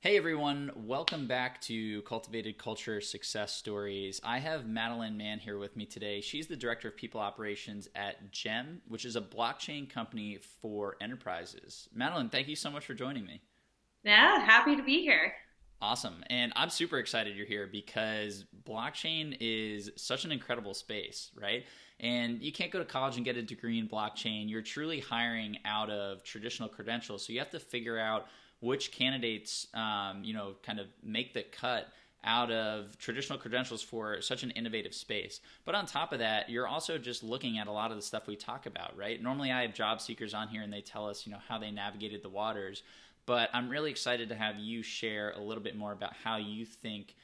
Hey everyone, welcome back to Cultivated Culture Success Stories. I have Madeline Mann here with me today. She's the Director of People Operations at GEM, which is a blockchain company for enterprises. Madeline, thank you so much for joining me. Yeah, happy to be here. Awesome. And I'm super excited you're here because blockchain is such an incredible space, right? And you can't go to college and get a degree in blockchain. You're truly hiring out of traditional credentials. So you have to figure out which candidates, kind of make the cut out of traditional credentials for such an innovative space. But on top of that, you're also just looking at a lot of the stuff we talk about, right? Normally I have job seekers on here and they tell us, how they navigated the waters. But I'm really excited to have you share a little bit more about how you think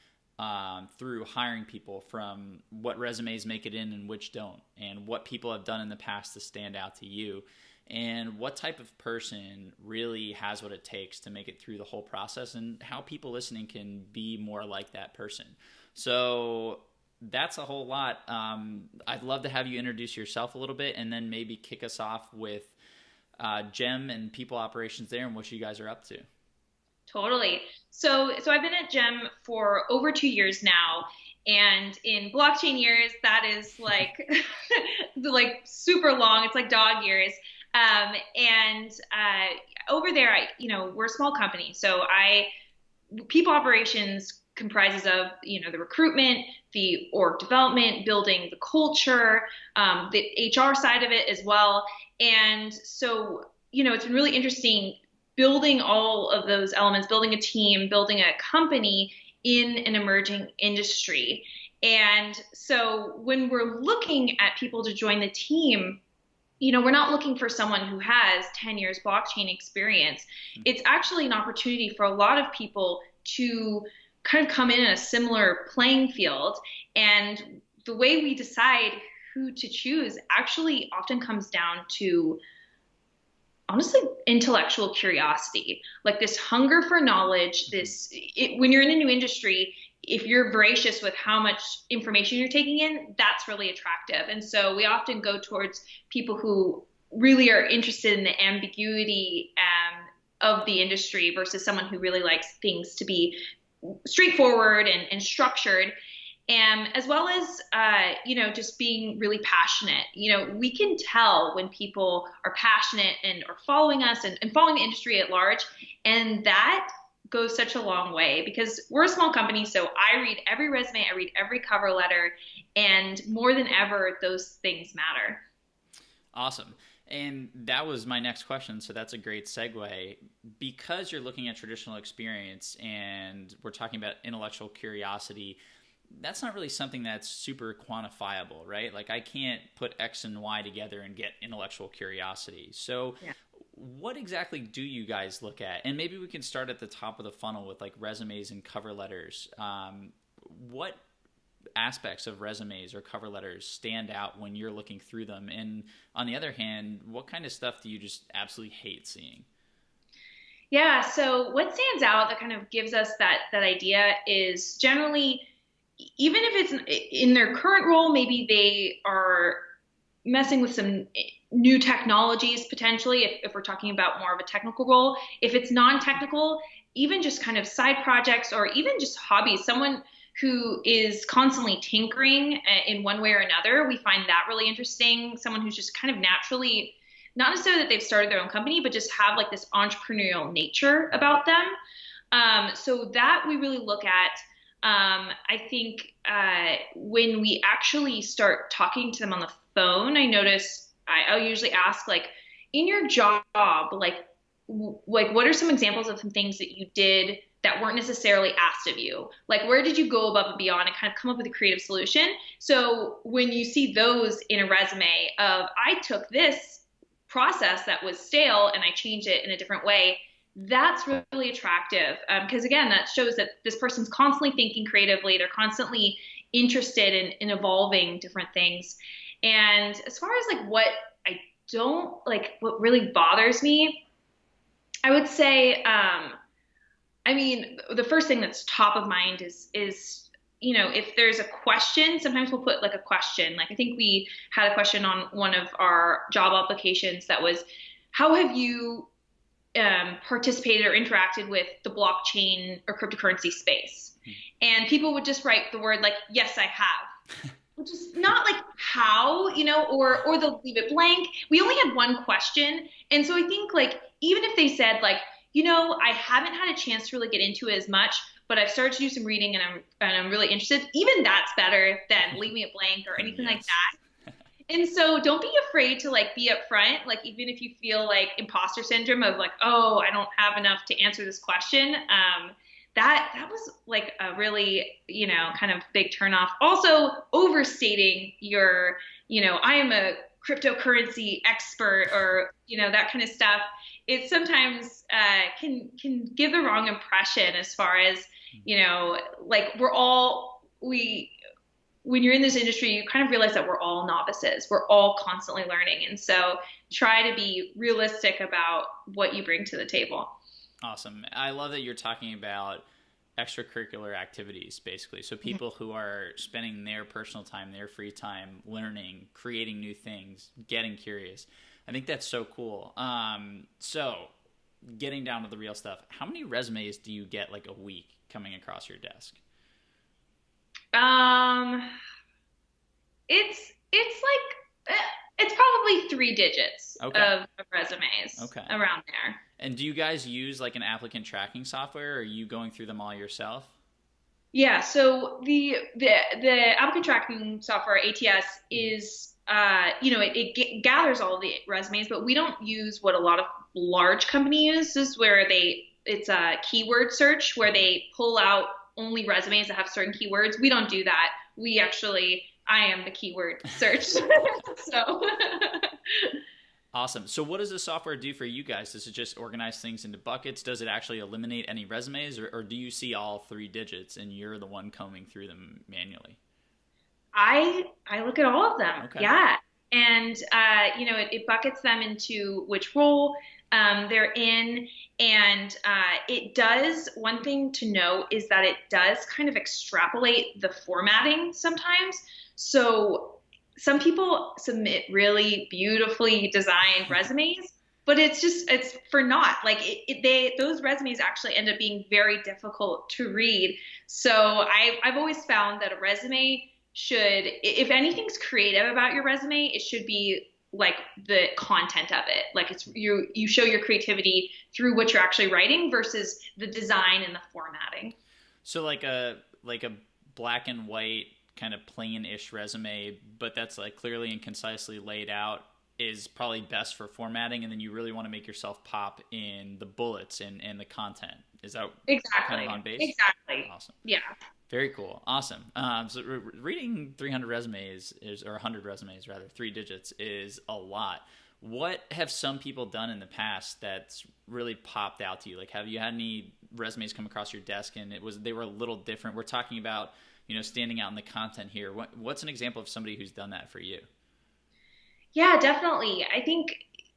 through hiring people, from what resumes make it in and which don't, and what people have done in the past to stand out to you, and what type of person really has what it takes to make it through the whole process, and how people listening can be more like that person. So that's a whole lot. I'd love to have you introduce yourself a little bit and then maybe kick us off with GEM and people operations there and what you guys are up to. Totally. So I've been at GEM for over 2 years now, and in blockchain years, that is like like super long. It's like dog years. And over there, we're a small company, so I people operations comprises of the recruitment, the org development, building the culture, the HR side of it as well. And so it's been really interesting building all of those elements, building a team, building a company in an emerging industry. And so when we're looking at people to join the team, we're not looking for someone who has 10 years blockchain experience. It's actually an opportunity for a lot of people to kind of come in a similar playing field. And the way we decide who to choose actually often comes down to, honestly, intellectual curiosity, like this hunger for knowledge. When you're in a new industry, if you're voracious with how much information you're taking in, that's really attractive. And so we often go towards people who really are interested in the ambiguity of the industry versus someone who really likes things to be straightforward and structured. And as well as, just being really passionate. We can tell when people are passionate and are following us and following the industry at large. And that goes such a long way because we're a small company. So I read every resume, I read every cover letter, and more than ever, those things matter. Awesome. And that was my next question. So that's a great segue. Because you're looking at traditional experience and we're talking about intellectual curiosity, that's not really something that's super quantifiable, right? Like I can't put X and Y together and get intellectual curiosity. So Yeah. what exactly do you guys look at? And maybe we can start at the top of the funnel with like resumes and cover letters. What aspects of resumes or cover letters stand out when you're looking through them? And on the other hand, what kind of stuff do you just absolutely hate seeing? Yeah. So what stands out that kind of gives us that idea is generally, even if it's in their current role, maybe they are messing with some new technologies potentially, if we're talking about more of a technical role. If it's non-technical, even just kind of side projects or even just hobbies, someone who is constantly tinkering in one way or another, we find that really interesting. Someone who's just kind of naturally, not necessarily that they've started their own company, but just have like this entrepreneurial nature about them. So that we really look at. I think when we actually start talking to them on the phone, I notice I'll usually ask, like, in your job, like what are some examples of some things that you did that weren't necessarily asked of you? Like, where did you go above and beyond and kind of come up with a creative solution? So when you see those in a resume of, I took this process that was stale and I changed it in a different way, that's really attractive because again, that shows that this person's constantly thinking creatively. They're constantly interested in evolving different things. And as far as like what I don't like, what really bothers me, I would say, I mean, the first thing that's top of mind is if there's a question, sometimes we'll put like a question. Like I think we had a question on one of our job applications that was, how have you participated or interacted with the blockchain or cryptocurrency space. And people would just write the word like, yes, I have, which is not like how, or they'll leave it blank. We only had one question. And so I think like, even if they said like, I haven't had a chance to really get into it as much, but I've started to do some reading and I'm really interested. Even that's better than leaving it blank or anything like that. And so don't be afraid to like be upfront, like even if you feel like imposter syndrome of like, oh, I don't have enough to answer this question. That was like a really, kind of big turnoff. Also overstating your, I am a cryptocurrency expert or, that kind of stuff. It sometimes can give the wrong impression as far as, like when you're in this industry, you kind of realize that we're all novices. We're all constantly learning. And so try to be realistic about what you bring to the table. Awesome. I love that you're talking about extracurricular activities, basically. So people who are spending their personal time, their free time, learning, creating new things, getting curious. I think that's so cool. So getting down to the real stuff, how many resumes do you get like a week coming across your desk? It's like it's probably 3 digits Okay. of resumes Okay. around there. And do you guys use like an applicant tracking software, or are you going through them all yourself? Yeah, so the applicant tracking software ATS is it gathers all of the resumes, but we don't use what a lot of large companies use, where it's a keyword search where they pull out only resumes that have certain keywords. We don't do that. I am the keyword search. So Awesome. So what does the software do for you guys? Does it just organize things into buckets? Does it actually eliminate any resumes, or do you see all 3 digits and you're the one combing through them manually? I look at all of them. Okay. Yeah. And it buckets them into which role they're in. And it does, one thing to note is that it does kind of extrapolate the formatting sometimes. So some people submit really beautifully designed resumes, but it's for naught. Like those resumes actually end up being very difficult to read. So I've always found that a resume should, if anything's creative about your resume, it should be like the content of it. Like it's you show your creativity through what you're actually writing versus the design and the formatting. So like a black and white kind of plain-ish resume, but that's like clearly and concisely laid out, is probably best for formatting, and then you really want to make yourself pop in the bullets and the content. Is that Exactly. kind of on base? Exactly. Awesome. Yeah. Very cool. Awesome. So reading 300 resumes or 100 resumes rather, 3 digits is a lot. What have some people done in the past that's really popped out to you? Like, have you had any resumes come across your desk and they were a little different? We're talking about, standing out in the content here. What's an example of somebody who's done that for you? Yeah, definitely. I think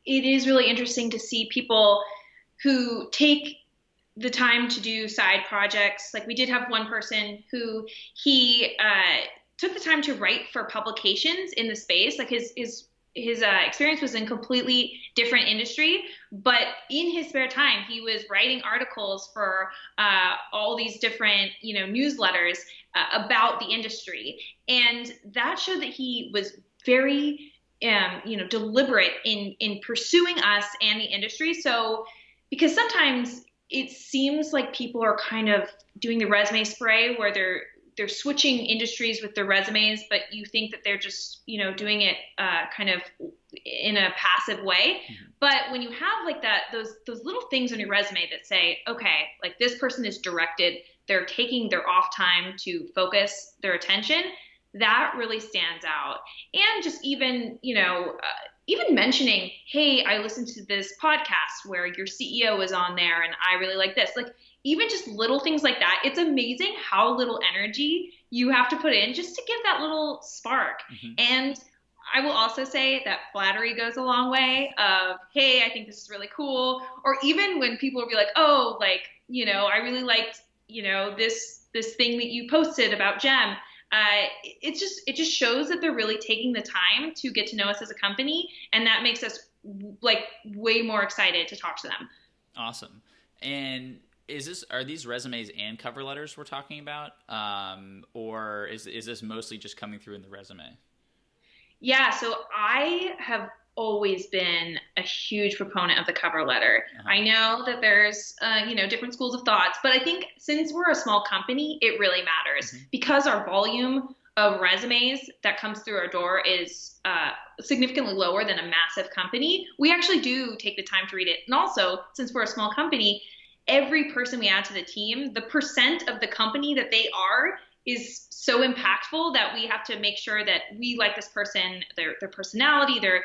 it is really interesting to see people who take the time to do side projects. Like we did have one person who he took the time to write for publications in the space. Like his experience was in completely different industry, but in his spare time, he was writing articles for all these different, newsletters about the industry. And that showed that he was very, deliberate in pursuing us and the industry. So, because sometimes it seems like people are kind of doing the resume spray where they're switching industries with their resumes, but you think that they're just, doing it kind of in a passive way. Mm-hmm. But when you have like that, those little things on your resume that say, okay, like this person is directed, they're taking their off time to focus their attention, that really stands out. And just even, even mentioning, hey, I listened to this podcast where your CEO was on there and I really like this. Like even just little things like that. It's amazing how little energy you have to put in just to give that little spark. Mm-hmm. And I will also say that flattery goes a long way of, hey, I think this is really cool. Or even when people will be like, oh, like, I really liked, this thing that you posted about Gem. It just shows that they're really taking the time to get to know us as a company, and that makes us like way more excited to talk to them. Awesome. And are these resumes and cover letters we're talking about, or is this mostly just coming through in the resume? Yeah, so I have always been a huge proponent of the cover letter. Uh-huh. I know that there's, different schools of thoughts, but I think since we're a small company, it really matters Hmm. because our volume of resumes that comes through our door is significantly lower than a massive company. We actually do take the time to read it. And also, since we're a small company, every person we add to the team, the percent of the company that they are is so impactful that we have to make sure that we like this person, their personality, their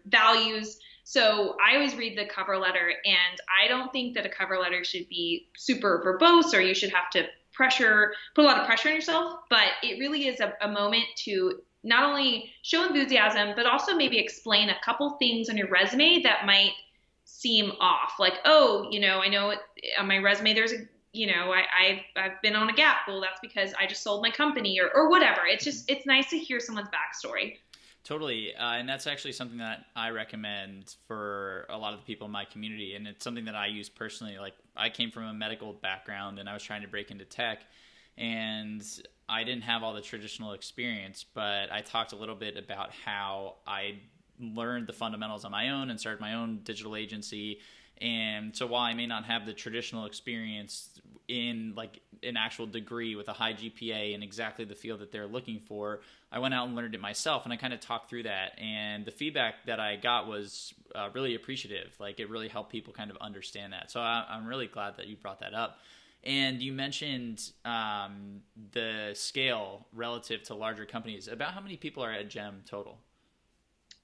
values. So I always read the cover letter, and I don't think that a cover letter should be super verbose or you should have to put a lot of pressure on yourself, but it really is a moment to not only show enthusiasm, but also maybe explain a couple things on your resume that might seem off. Like, oh, I know on my resume there's I've been on a gap. Well, that's because I just sold my company or whatever. It's nice to hear someone's backstory. Totally. And that's actually something that I recommend for a lot of the people in my community. And it's something that I use personally. Like, I came from a medical background and I was trying to break into tech, and I didn't have all the traditional experience, but I talked a little bit about how I learned the fundamentals on my own and started my own digital agency. And so while I may not have the traditional experience in like an actual degree with a high GPA and exactly the field that they're looking for, I went out and learned it myself, and I kind of talked through that. And the feedback that I got was really appreciative. Like, it really helped people kind of understand that. So I'm really glad that you brought that up. And you mentioned the scale relative to larger companies. About how many people are at GEM total?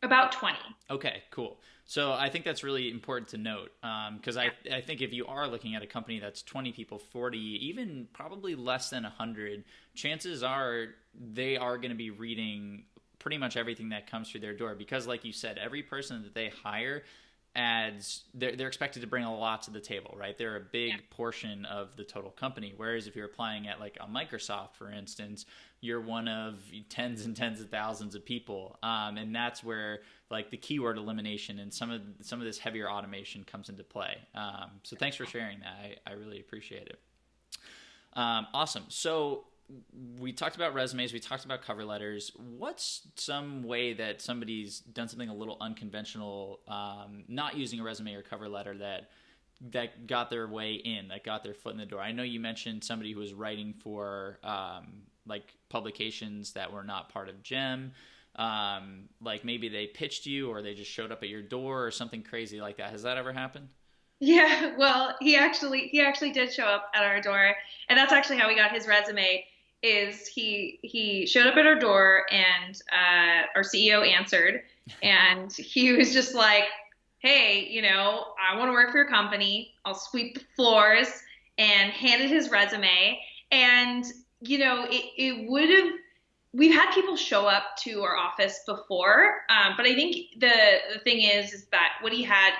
About 20. Okay, cool. So I think that's really important to note, because I think if you are looking at a company that's 20 people, 40, even probably less than 100, chances are they are going to be reading pretty much everything that comes through their door, because like you said, every person that they hire they're expected to bring a lot to the table, right? They're a big Yeah. portion of the total company. Whereas if you're applying at like a Microsoft, for instance, you're one of tens and tens of thousands of people, and that's where like the keyword elimination and some of this heavier automation comes into play. So thanks for sharing that. I really appreciate it. Awesome. So we talked about resumes, we talked about cover letters. What's some way that somebody's done something a little unconventional, not using a resume or cover letter, that got their way in, that got their foot in the door? I know you mentioned somebody who was writing for like publications that were not part of GEM. Like maybe they pitched you, or they just showed up at your door, or something crazy like that. Has that ever happened? Yeah, well, he actually did show up at our door, and that's actually how we got his resume. Is he showed up at our door, and our CEO answered, and he was just like, "Hey, I want to work for your company. I'll sweep the floors," and handed his resume. And it would have. We've had people show up to our office before, but I think the thing is that what he had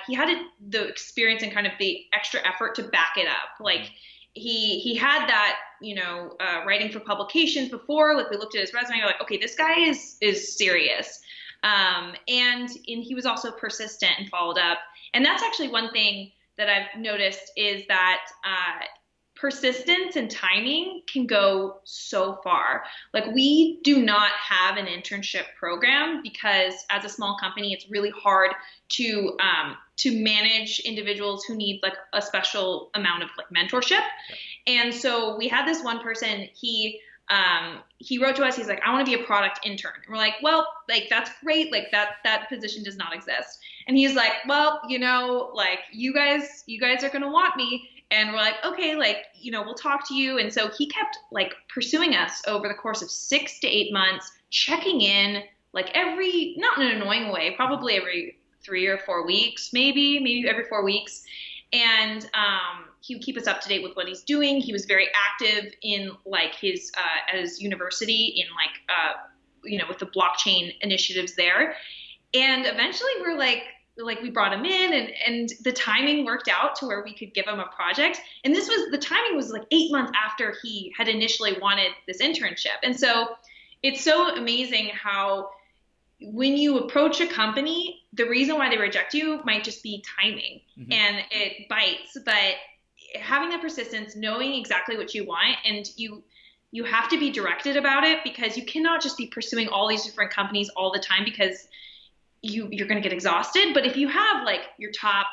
the experience and kind of the extra effort to back it up. Like he had that, writing for publications before. Like, we looked at his resume, we're like, okay, this guy is serious. And he was also persistent and followed up. And that's actually one thing that I've noticed is that persistence and timing can go so far. Like, we do not have an internship program because as a small company, it's really hard to manage individuals who need like a special amount of like mentorship. And so we had this one person, he wrote to us, he's like, I want to be a product intern. And we're like, well, like, that's great. Like, that position does not exist. And he's like, well, like, you guys are going to want me. And we're like, okay, like, we'll talk to you. And so he kept like pursuing us over the course of 6 to 8 months, checking in like not in an annoying way, probably every 3 or 4 weeks, maybe every 4 weeks. And he would keep us up to date with what he's doing. He was very active in like his at his university in like with the blockchain initiatives there. And eventually we're like we brought him in, and the timing worked out to where we could give him a project. And the timing was like 8 months after he had initially wanted this internship. And so it's so amazing how when you approach a company, the reason why they reject you might just be timing Hmm. and it bites, but having that persistence, knowing exactly what you want, and you have to be directed about it because you cannot just be pursuing all these different companies all the time because you're going to get exhausted. But if you have like your top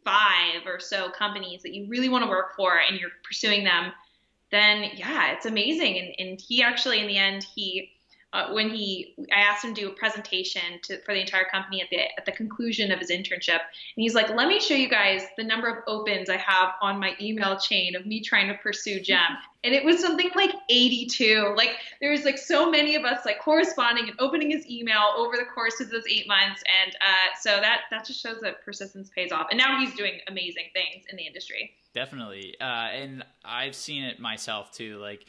five or so companies that you really want to work for and you're pursuing them, then yeah, it's amazing. And he actually, in the end, I asked him to do a presentation for the entire company at the conclusion of his internship, and he's like, "Let me show you guys the number of opens I have on my email chain of me trying to pursue Gem." And it was something like 82. Like there was like so many of us like corresponding and opening his email over the course of those 8 months, and so that just shows that persistence pays off. And now he's doing amazing things in the industry. Definitely. And I've seen it myself too. Like,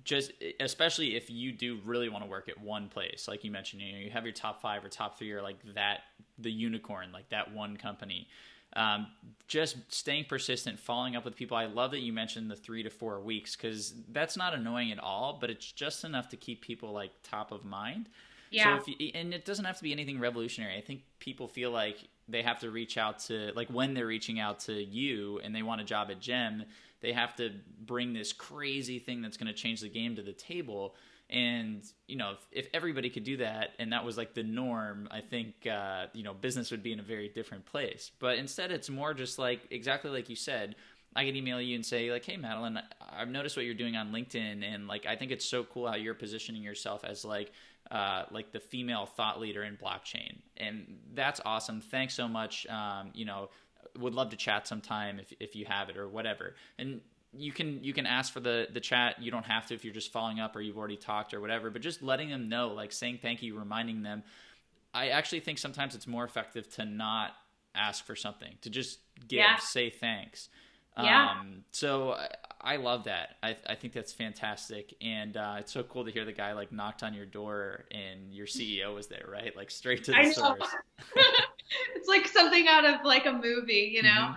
just especially if you do really want to work at one place, like you mentioned, you have your top five or top three, or like that, the unicorn, like that one company. Just staying persistent, following up with people. I love that you mentioned the 3 to 4 weeks because that's not annoying at all, but it's just enough to keep people like top of mind. So Yeah. and it doesn't have to be anything revolutionary. I think people feel like they have to reach out to, like when they're reaching out to you and they want a job at Gem, they have to bring this crazy thing that's going to change the game to the table. And if everybody could do that and that was like the norm, I think business would be in a very different place. But instead, it's more just like exactly like you said. I could email you and say like, "Hey, Madeline, I've noticed what you're doing on LinkedIn, and like I think it's so cool how you're positioning yourself as like the female thought leader in blockchain, and that's awesome. Thanks so much. Would love to chat sometime if you have it or whatever." And you can ask for the chat. You don't have to if you're just following up or you've already talked or whatever. But just letting them know, like saying thank you, reminding them. I actually think sometimes it's more effective to not ask for something, to just Yeah. say thanks. Yeah. So I love that. I think that's fantastic, and it's so cool to hear the guy like knocked on your door and your CEO was there, right? Like straight to the I know. source. It's like something out of like a movie, you know? Hmm.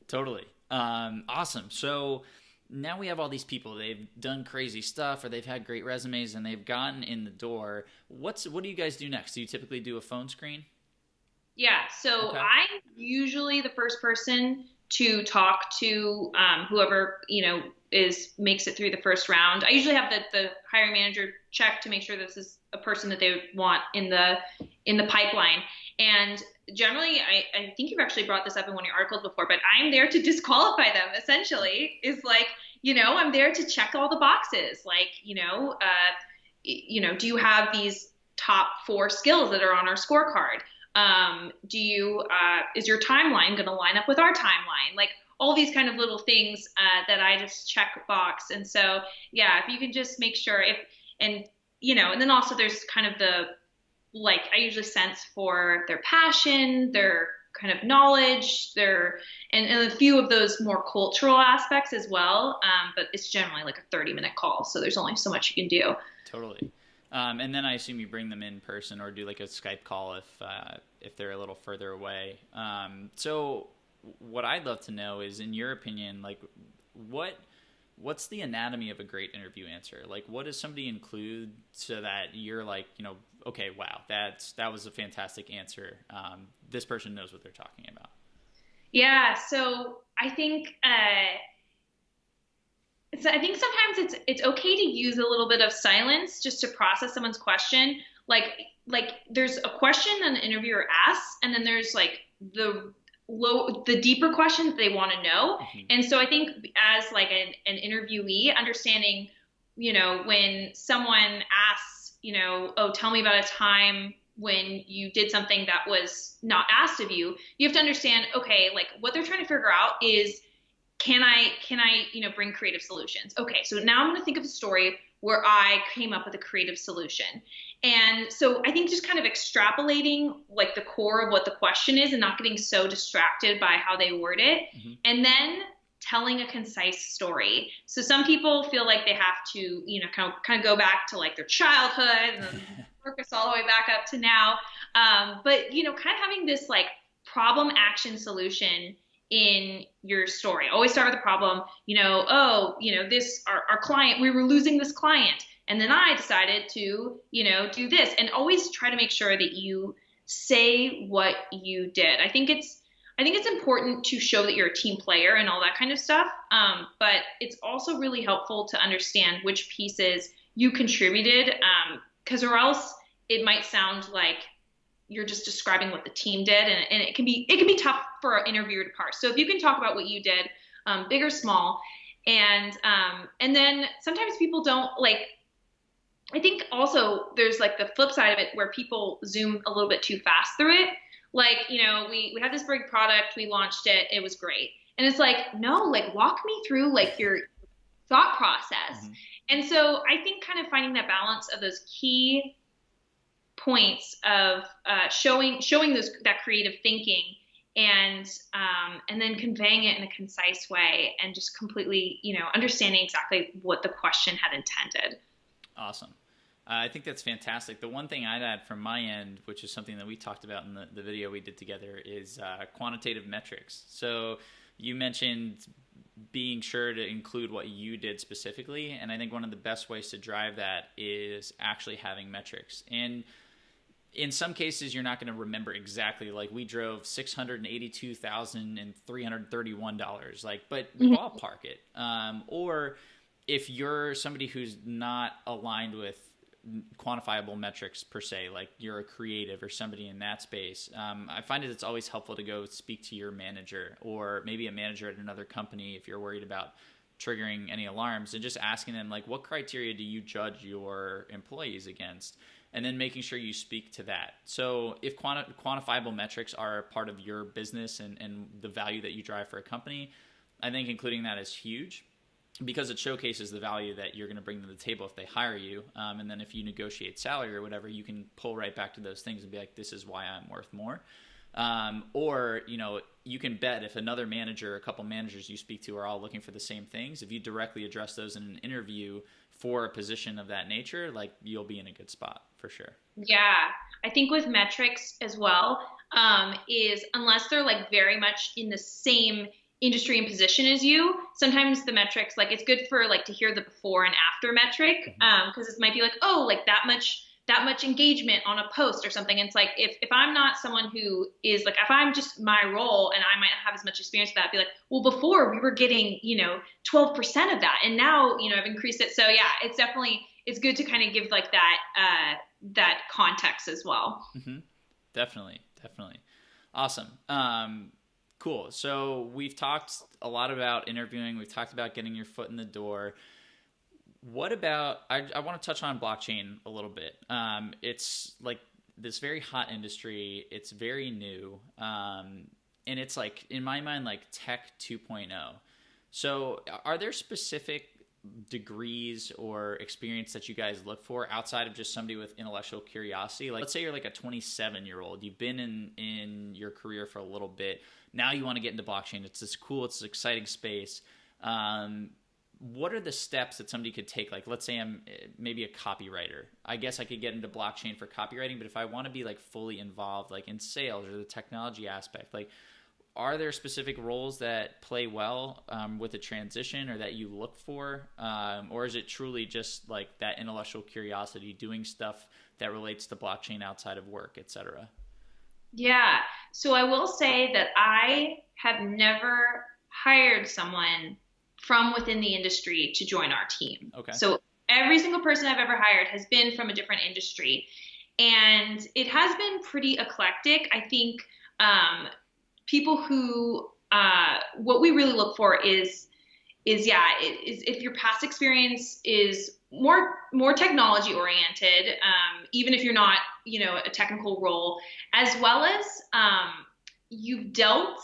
Totally. Awesome. So now we have all these people. They've done crazy stuff, or they've had great resumes, and they've gotten in the door. What do you guys do next? Do you typically do a phone screen? Yeah. So Okay. I'm usually the first person to talk to whoever, makes it through the first round. I usually have the hiring manager check to make sure this is a person that they would want in the pipeline. And generally, I think you've actually brought this up in one of your articles before, but I'm there to disqualify them, essentially, is like, I'm there to check all the boxes. Like, do you have these top four skills that are on our scorecard? Is your timeline going to line up with our timeline? Like all these kind of little things that I just check box. And so, yeah, if you can just make sure and then also there's kind of like I usually sense for their passion, their kind of knowledge, and a few of those more cultural aspects as well. But it's generally like a 30-minute call, so there's only so much you can do. Totally. And then I assume you bring them in person or do like a Skype call if they're a little further away. So what I'd love to know is, in your opinion, like what's the anatomy of a great interview answer? Like, what does somebody include so that you're like, okay, wow, that was a fantastic answer. This person knows what they're talking about. Yeah, so I think sometimes it's okay to use a little bit of silence just to process someone's question. Like there's a question an interviewer asks, and then there's like the deeper questions they want to know. Hmm. And so I think as like an interviewee, understanding, when someone asks, "Oh, tell me about a time when you did something that was not asked of you," you have to understand, okay, like what they're trying to figure out is can I bring creative solutions? Okay, so now I'm going to think of a story where I came up with a creative solution. And so I think just kind of extrapolating like the core of what the question is and not getting so distracted by how they word it. Hmm. And then telling a concise story. So some people feel like they have to, kind of go back to like their childhood and then work us all the way back up to now. But, kind of having this like problem action solution in your story. Always start with the problem, this, our client, we were losing this client. And then I decided to, do this, and always try to make sure that you say what you did. I think it's important to show that you're a team player and all that kind of stuff. But it's also really helpful to understand which pieces you contributed, because or else it might sound like you're just describing what the team did, and it can be tough for an interviewer to parse. So if you can talk about what you did, big or small, and then sometimes people don't like. I think also there's like the flip side of it where people zoom a little bit too fast through it. Like, we had this big product, we launched it, it was great. And it's like, no, like walk me through like your thought process. Mm-hmm. And so I think kind of finding that balance of those key points of showing that creative thinking, and then conveying it in a concise way, and just completely, understanding exactly what the question had intended. Awesome. I think that's fantastic. The one thing I'd add from my end, which is something that we talked about in the video we did together, is quantitative metrics. So you mentioned being sure to include what you did specifically, and I think one of the best ways to drive that is actually having metrics. And in some cases, you're not going to remember exactly, like we drove $682,331, like, but ballpark it. Or if you're somebody who's not aligned with quantifiable metrics per se, like you're a creative or somebody in that space, I find it's always helpful to go speak to your manager, or maybe a manager at another company if you're worried about triggering any alarms, and just asking them, like, what criteria do you judge your employees against, and then making sure you speak to that. So if quantifiable metrics are a part of your business and the value that you drive for a company, I think including that is huge, because it showcases the value that you're going to bring to the table if they hire you. And then if you negotiate salary or whatever, you can pull right back to those things and be like, this is why I'm worth more. Or, you can bet if another manager, a couple managers you speak to are all looking for the same things, if you directly address those in an interview for a position of that nature, like you'll be in a good spot for sure. Yeah, I think with metrics as well, is unless they're like very much in the same industry and position as you, sometimes the metrics, like it's good for like to hear the before and after metric, because it might be like, oh, like that much engagement on a post or something. And it's like, if I'm not someone who is like, if I'm just my role and I might not have as much experience with that, I'd be like, well, before we were getting, 12% of that. And now, I've increased it. So yeah, it's good to kind of give like that context as well. Mm-hmm. Definitely. Awesome. Cool. So we've talked a lot about interviewing. We've talked about getting your foot in the door. What about, I want to touch on blockchain a little bit. It's like this very hot industry. It's very new. And it's like, in my mind, like tech 2.0. So are there specific degrees or experience that you guys look for outside of just somebody with intellectual curiosity? Like, let's say you're like a 27-year-old. You've been in your career for a little bit. Now you want to get into blockchain. It's this cool, it's this exciting space. What are the steps that somebody could take? Like, let's say I'm maybe a copywriter. I guess I could get into blockchain for copywriting, but if I want to be like fully involved, like in sales or the technology aspect, like, are there specific roles that play well with a transition, or that you look for? Or is it truly just like that intellectual curiosity, doing stuff that relates to blockchain outside of work, et cetera? Yeah. So I will say that I have never hired someone from within the industry to join our team. Okay. So every single person I've ever hired has been from a different industry, and it has been pretty eclectic. I think people who what we really look for is if your past experience is more technology oriented, even if you're not a technical role, as well as you've dealt.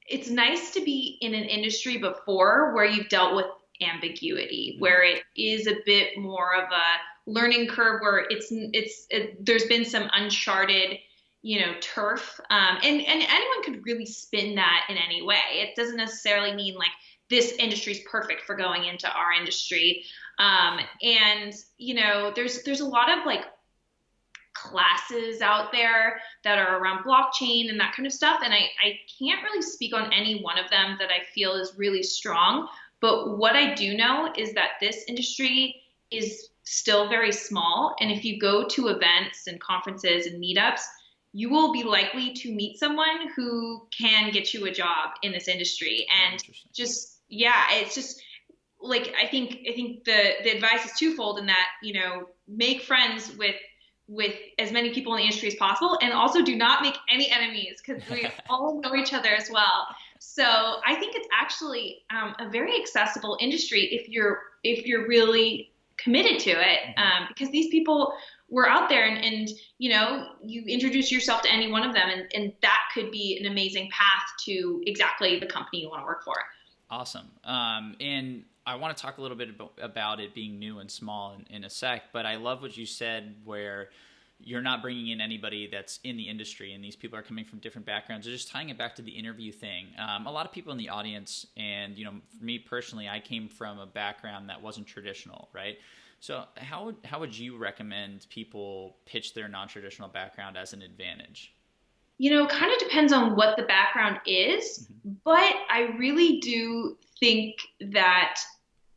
It's nice to be in an industry before where you've dealt with ambiguity, where it is a bit more of a learning curve, where there's been some uncharted turf, and anyone could really spin that in any way. It doesn't necessarily mean like this industry is perfect for going into our industry. And there's a lot of like classes out there that are around blockchain and that kind of stuff. And I can't really speak on any one of them that I feel is really strong. But what I do know is that this industry is still very small. And if you go to events and conferences and meetups, you will be likely to meet someone who can get you a job in this industry. And Interesting. just, yeah, it's just like I think the advice is twofold in that, make friends with as many people in the industry as possible, and also do not make any enemies because we all know each other as well. So I think it's actually a very accessible industry if you're really committed to it, because these people were out there, and you introduce yourself to any one of them, and that could be an amazing path to exactly the company you want to work for. Awesome. And I want to talk a little bit about it being new and small in a sec, but I love what you said where you're not bringing in anybody that's in the industry, and these people are coming from different backgrounds. Just tying it back to the interview thing. A lot of people in the audience, and for me personally, I came from a background that wasn't traditional, right? So how would you recommend people pitch their non-traditional background as an advantage? Kind of depends on what the background is, but I really do think that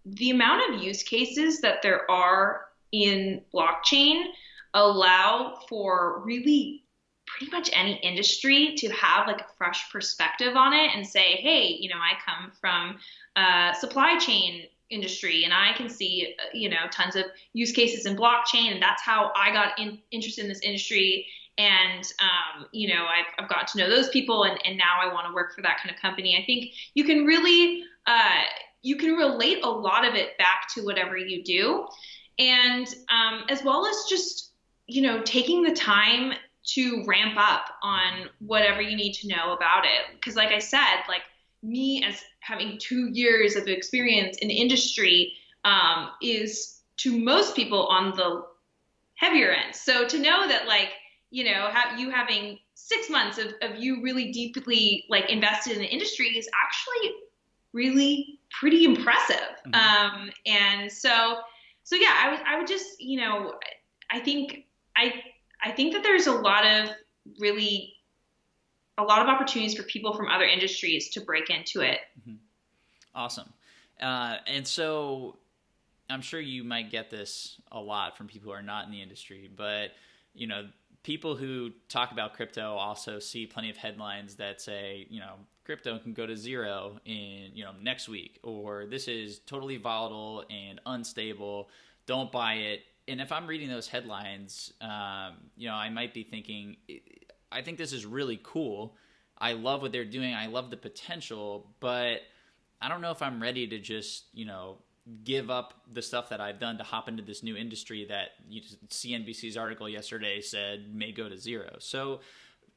the amount of use cases that there are in blockchain allow for really pretty much any industry to have like a fresh perspective on it and say, hey, I come from supply chain industry and I can see, tons of use cases in blockchain, and that's how I got interested in this industry. And, I've got to know those people, and now I want to work for that kind of company. I think you can really, you can relate a lot of it back to whatever you do. And, as well as just, taking the time to ramp up on whatever you need to know about it. Because like I said, like me as having 2 years of experience in the industry, is to most people on the heavier end. So to know that like, having 6 months of you really deeply like invested in the industry is actually really pretty impressive. And so yeah, I would just, I think that there's a lot of opportunities for people from other industries to break into it. Awesome. And so I'm sure you might get this a lot from people who are not in the industry, but people who talk about crypto also see plenty of headlines that say, crypto can go to zero in, next week, or this is totally volatile and unstable. Don't buy it. And if I'm reading those headlines, I might be thinking, I think this is really cool. I love what they're doing. I love the potential, but I don't know if I'm ready to just, give up the stuff that I've done to hop into this new industry that CNBC's article yesterday said may go to zero. So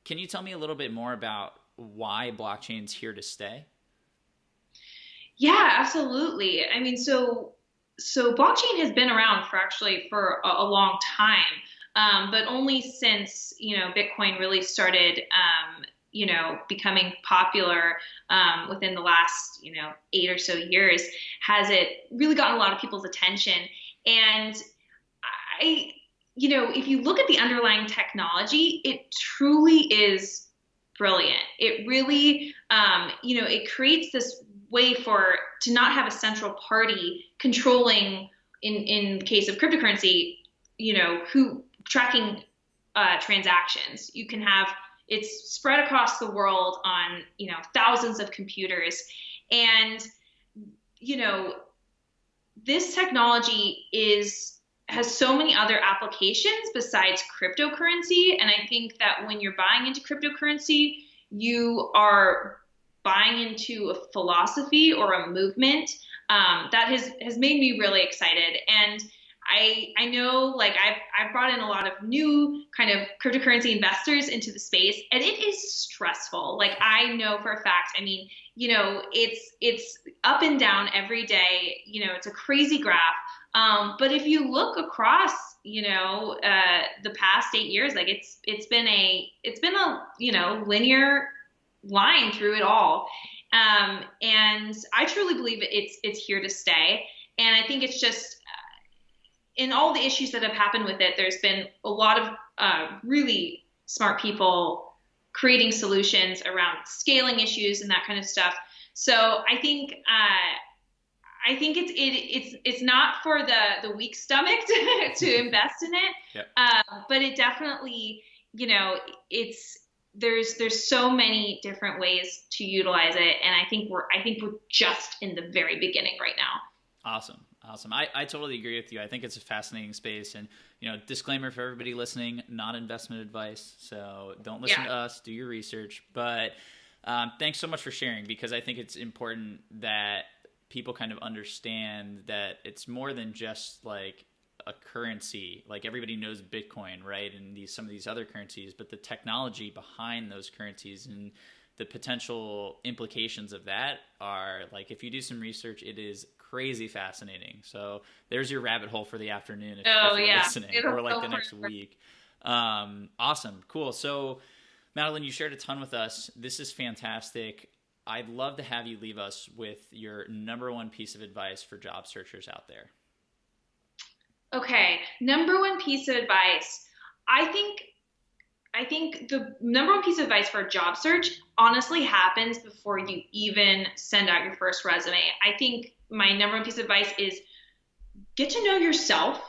can you tell me a little bit more about why blockchain's here to stay? Yeah, absolutely. I mean, so blockchain has been around for a long time, but only since, Bitcoin really started, becoming popular within the last, 8 or so years, has it really gotten a lot of people's attention. And if you look at the underlying technology, it truly is brilliant. It really, it creates this way to not have a central party controlling, in the case of cryptocurrency, who tracking transactions. You can have it's spread across the world on, thousands of computers. And, this technology has so many other applications besides cryptocurrency. And I think that when you're buying into cryptocurrency, you are buying into a philosophy or a movement that has made me really excited. And I know, like, I've brought in a lot of new kind of cryptocurrency investors into the space, and it is stressful. Like, I know for a fact, I mean, it's up and down every day. It's a crazy graph. But if you look across, the past 8 years, like it's been a linear line through it all. And I truly believe it's here to stay. And I think it's just, in all the issues that have happened with it, there's been a lot of really smart people creating solutions around scaling issues and that kind of stuff. So I think I think it's not for the weak stomach to invest in it, Yep. but it definitely, you know, it's there's so many different ways to utilize it, and I think we're just in the very beginning right now. Awesome. Awesome. I totally agree with you. I think it's a fascinating space. And, disclaimer for everybody listening, not investment advice. So don't listen Yeah. to us, do your research. But thanks so much for sharing, because I think it's important that people kind of understand that it's more than just like a currency. Like everybody knows Bitcoin, right? And some of these other currencies, but the technology behind those currencies and the potential implications of that are, like, if you do some research, it is crazy fascinating. So there's your rabbit hole for the afternoon Oh if you're yeah, listening, it'll or like go the next forever. week. Awesome. Cool. So Madeline, you shared a ton with us. This is fantastic. I'd love to have you leave us with your number one piece of advice for job searchers out there. Okay, number one piece of advice. I think I think the number one piece of advice for a job search honestly happens before you even send out your first resume. I think my number one piece of advice is get to know yourself,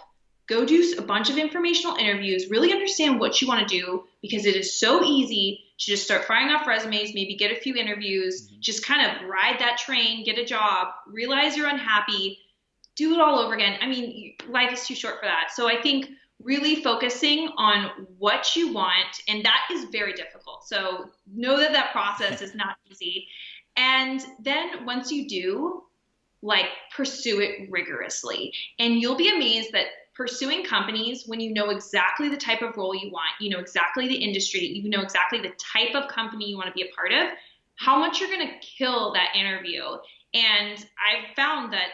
go do a bunch of informational interviews, really understand what you want to do because it is so easy to just start firing off resumes, maybe get a few interviews, Mm-hmm. just kind of ride that train, get a job, realize you're unhappy, do it all over again. I mean, life is too short for that. So I think really focusing on what you want, and that is very difficult. So know that that process is not easy. And then once you do, like pursue it rigorously. And you'll be amazed that pursuing companies when you know exactly the type of role you want, you know exactly the industry, you know exactly the type of company you want to be a part of, how much you're going to kill that interview. And I've found that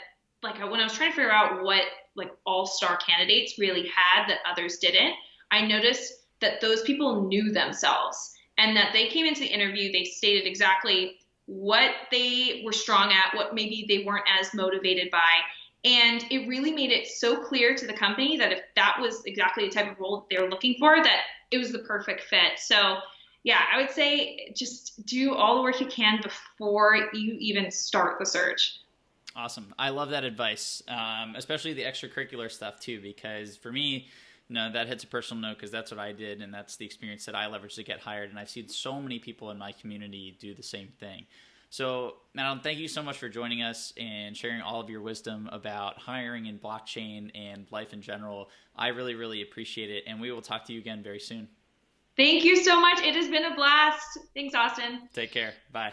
like when I was trying to figure out what like all-star candidates really had that others didn't, I noticed that those people knew themselves and that they came into the interview, they stated exactly what they were strong at, what maybe they weren't as motivated by. And it really made it so clear to the company that if that was exactly the type of role they were looking for, that it was the perfect fit. So, yeah, I would say just do all the work you can before you even start the search. Awesome. I love that advice, especially the extracurricular stuff too, because for me, that hits a personal note because that's what I did, and that's the experience that I leveraged to get hired. And I've seen so many people in my community do the same thing. So, Madeline, thank you so much for joining us and sharing all of your wisdom about hiring in blockchain and life in general. I really, really appreciate it, and we will talk to you again very soon. Thank you so much. It has been a blast. Thanks, Austin. Take care. Bye.